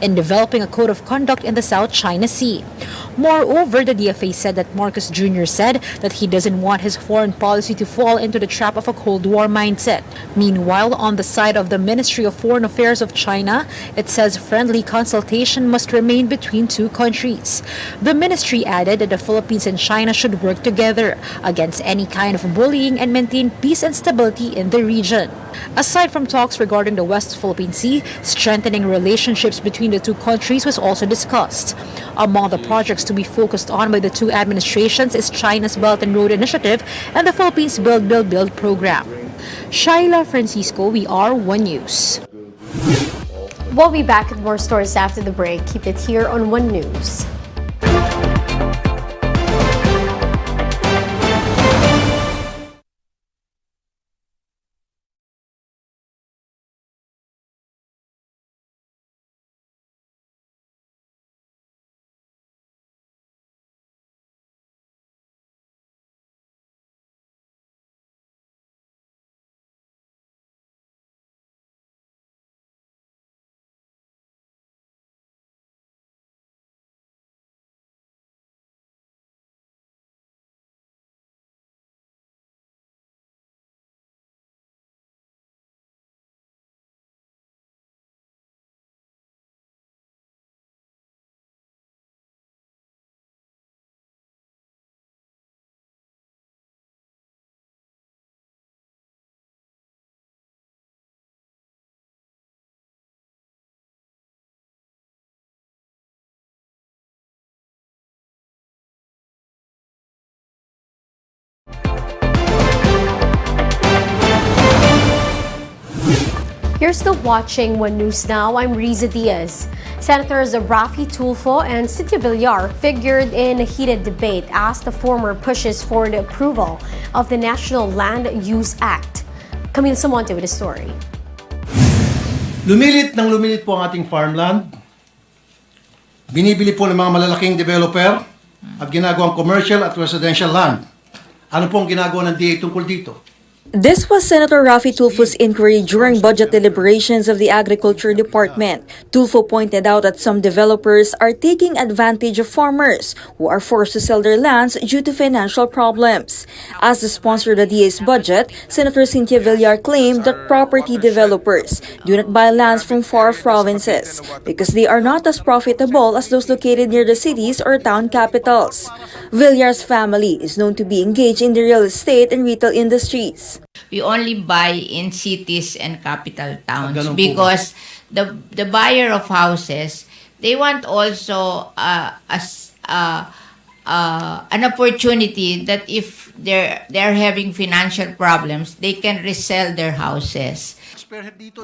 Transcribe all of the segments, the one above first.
in developing a code of conduct in the South China Sea. Moreover, the DFA said that Marcos Jr. said that he doesn't want his foreign policy to fall into the trap of a Cold War mindset. Meanwhile, on the side of the Ministry of Foreign Affairs of China, it says friendly consultation must remain between two countries. The ministry added that the Philippines and China should work together against any kind of bullying and maintain peace and stability in the region. Aside from talks regarding the West Philippine Sea, strengthening relationships between the two countries was also discussed. Among the projects to be focused on by the two administrations is China's Belt and Road Initiative and the Philippines Build program. Shaila Francisco, we are One News. We'll be back with more stories after the break. Keep it here on One News. You're still watching One News Now. I'm Riza Diaz. Senators Rafi Tulfo and Cynthia Villar figured in a heated debate as the former pushes for the approval of the National Land Use Act. Camille Samonte with the story. Lumilit po ang ating farmland. Binibili po ng mga malalaking developer at ginagawang commercial at residential land. Ano po ang ginagawa ng DA tungkol dito? This was Senator Rafi Tulfo's inquiry during budget deliberations of the Agriculture Department. Tulfo pointed out that some developers are taking advantage of farmers who are forced to sell their lands due to financial problems. As the sponsor of the DA's budget, Senator Cynthia Villar claimed that property developers do not buy lands from far provinces because they are not as profitable as those located near the cities or town capitals. Villar's family is known to be engaged in the real estate and retail industries. We only buy in cities and capital towns because the buyer of houses, they want also an opportunity that if they're having financial problems, they can resell their houses.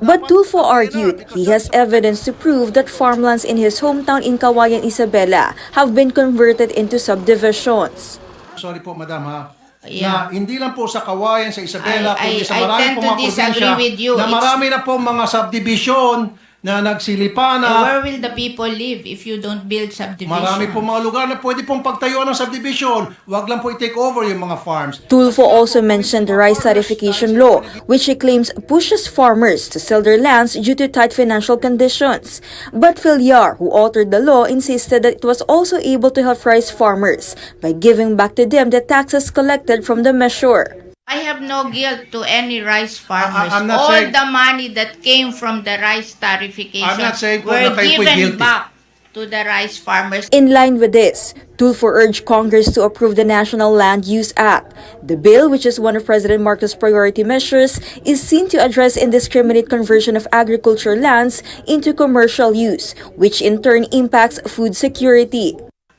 But Tulfo argued he has evidence to prove that farmlands in his hometown in Cauayan, Isabela have been converted into subdivisions. Sorry po, madam ha. Yeah. Na hindi lang po sa Cauayan, sa Isabela, kundi sa marami tend pong to mga disagree probinsya with you. na marami na po mga subdivision na nagsilipa na. Where will the people live if you don't build subdivision? Marami po mga lugar na pwede pong pagtayuan ng subdivision. Huwag lang po i-take over yung mga farms. Tulfo also mentioned the rice certification law, which he claims pushes farmers to sell their lands due to tight financial conditions. But Villar, who authored the law, insisted that it was also able to help rice farmers by giving back to them the taxes collected from the measure. I have no guilt to any rice farmers. I'm not All saying- the money that came from the rice tarification I'm not saying po were na kayo po'y given guilty. back to the rice farmers. In line with this, Tulfo urged Congress to approve the National Land Use Act. The bill, which is one of President Marcos' priority measures, is seen to address indiscriminate conversion of agricultural lands into commercial use, which in turn impacts food security.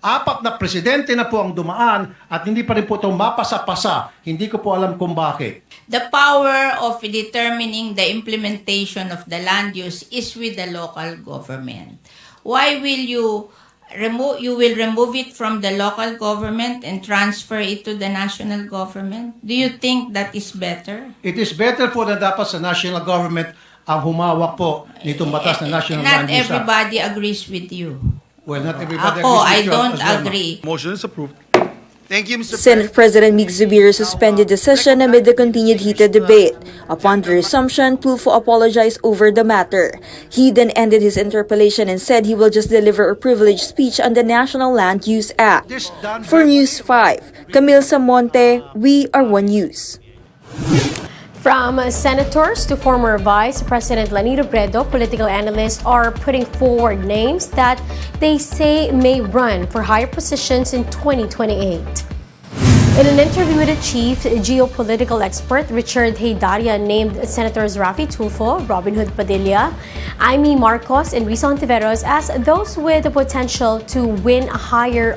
4 na presidente na po ang dumaan at hindi pa rin po ito mapasa-pasa. Hindi ko po alam kung bakit. The power of determining the implementation of the land use is with the local government. Why will you remove it from the local government and transfer it to the national government? Do you think that is better? It is better po na dapat sa national government ang humawak po nitong batas na National Not Land Use Act. everybody agrees with you. Well, not everybody Ako, agrees I with you don't as well, ma'am. agree. Motion is approved. Thank you, Mr. Senate President Mig Zubiri suspended the session amid the continued heated debate. Upon the resumption, Tulfo apologized over the matter. He then ended his interpellation and said he will just deliver a privileged speech on the National Land Use Act. For News 5, Camille Samonte, We Are One News. From senators to former Vice President Lani Robredo, political analysts are putting forward names that they say may run for higher positions in 2028. In an interview with the chief geopolitical expert Richard Heydaria named Senators Raffy Tulfo, Robin Hood Padilla, Amy Marcos, and Risa Hontiveros as those with the potential to win a higher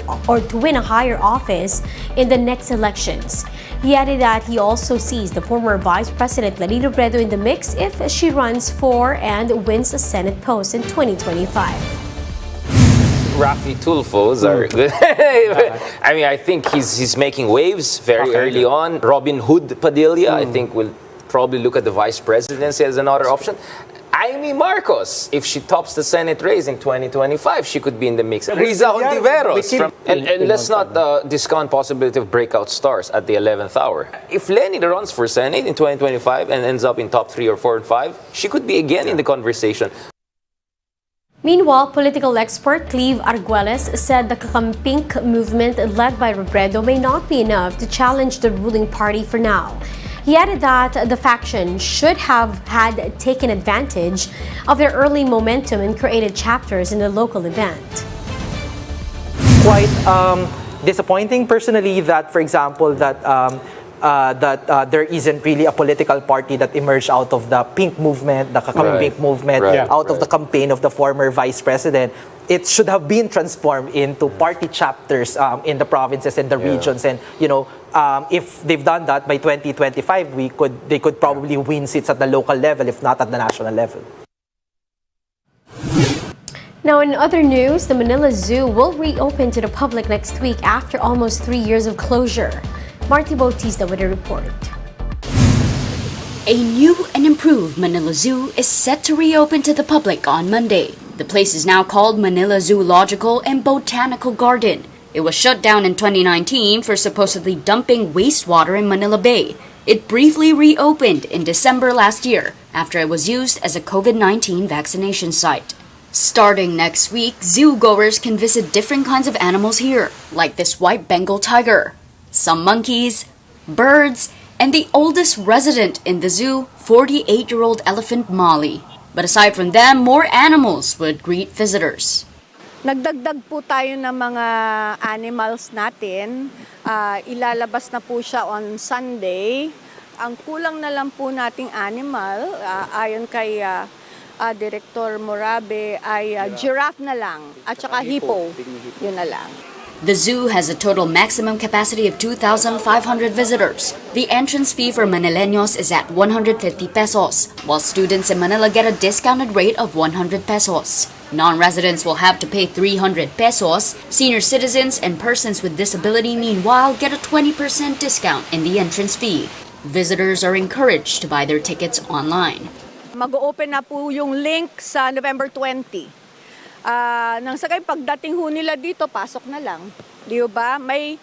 office in the next elections. He added that he also sees the former Vice President Lani Robredo in the mix if she runs for and wins a Senate post in 2025. Raffy Tulfos are good. I mean, I think he's making waves very early on. Robin Hood Padilla, I think, will probably look at the vice presidency as another option. Amy Marcos, if she tops the Senate race in 2025, she could be in the mix. Risa Hontiveros. And let's not discount possibility of breakout stars at the 11th hour. If Leni runs for Senate in 2025 and ends up in top 3 or 4 and 5, she could be again in the conversation. Meanwhile, political expert Cleve Arguelles said the Kakampink movement led by Robredo may not be enough to challenge the ruling party for now. He added that the faction should have had taken advantage of their early momentum and created chapters in the local event. Quite disappointing personally that, for example, that there isn't really a political party that emerged out of the pink movement, the Kakampink movement, out of the campaign of the former vice president. It should have been transformed into party chapters in the provinces and the regions. And, if they've done that by 2025, they could probably win seats at the local level, if not at the national level. Now, in other news, the Manila Zoo will reopen to the public next week after almost 3 years of closure. Marty Bautista with a report. A new and improved Manila Zoo is set to reopen to the public on Monday. The place is now called Manila Zoological and Botanical Garden. It was shut down in 2019 for supposedly dumping wastewater in Manila Bay. It briefly reopened in December last year after it was used as a COVID-19 vaccination site. Starting next week, zoo goers can visit different kinds of animals here, like this white Bengal tiger, some monkeys, birds, and the oldest resident in the zoo, 48-year-old elephant Molly. But aside from them, more animals would greet visitors. Nagdagdag po tayo ng mga animals natin. Ilalabas na po siya on Sunday. Ang kulang na lang po nating animal, ayon kay Director Morabe, ay giraffe na lang at saka hippo. Yun na lang. The zoo has a total maximum capacity of 2,500 visitors. The entrance fee for Manileños is at 150 pesos, while students in Manila get a discounted rate of 100 pesos. Non-residents will have to pay 300 pesos. Senior citizens and persons with disability, meanwhile, get a 20% discount in the entrance fee. Visitors are encouraged to buy their tickets online. Mag-open na po yung link sa November 20. Nang sakay pagdating ho nila dito, pasok na lang. Di ba? May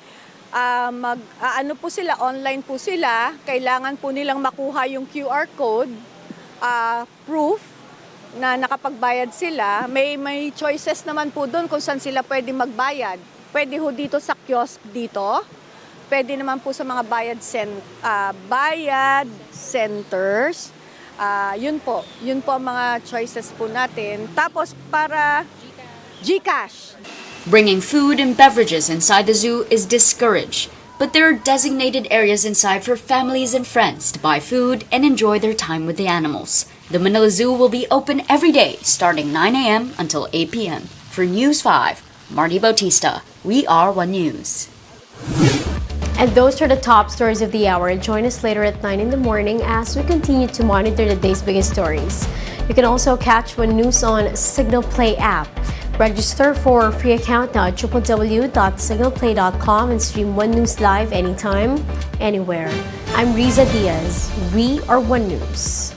ano po sila, online po sila. Kailangan po nilang makuha yung QR code, proof na nakapagbayad sila. May choices naman po doon kung saan sila pwede magbayad. Pwede ho dito sa kiosk dito. Pwede naman po sa mga bayad centers. Yun po ang mga choices po natin. Tapos para GCash. Bringing food and beverages inside the zoo is discouraged, but there are designated areas inside for families and friends to buy food and enjoy their time with the animals. The Manila Zoo will be open every day starting 9 a.m. until 8 p.m. For News 5, Marty Bautista, We Are One News. And those are the top stories of the hour. Join us later at 9 in the morning as we continue to monitor the day's biggest stories. You can also catch One News on Signal Play app. Register for a free account now at www.signalplay.com and stream One News live anytime, anywhere. I'm Riza Diaz. We are One News.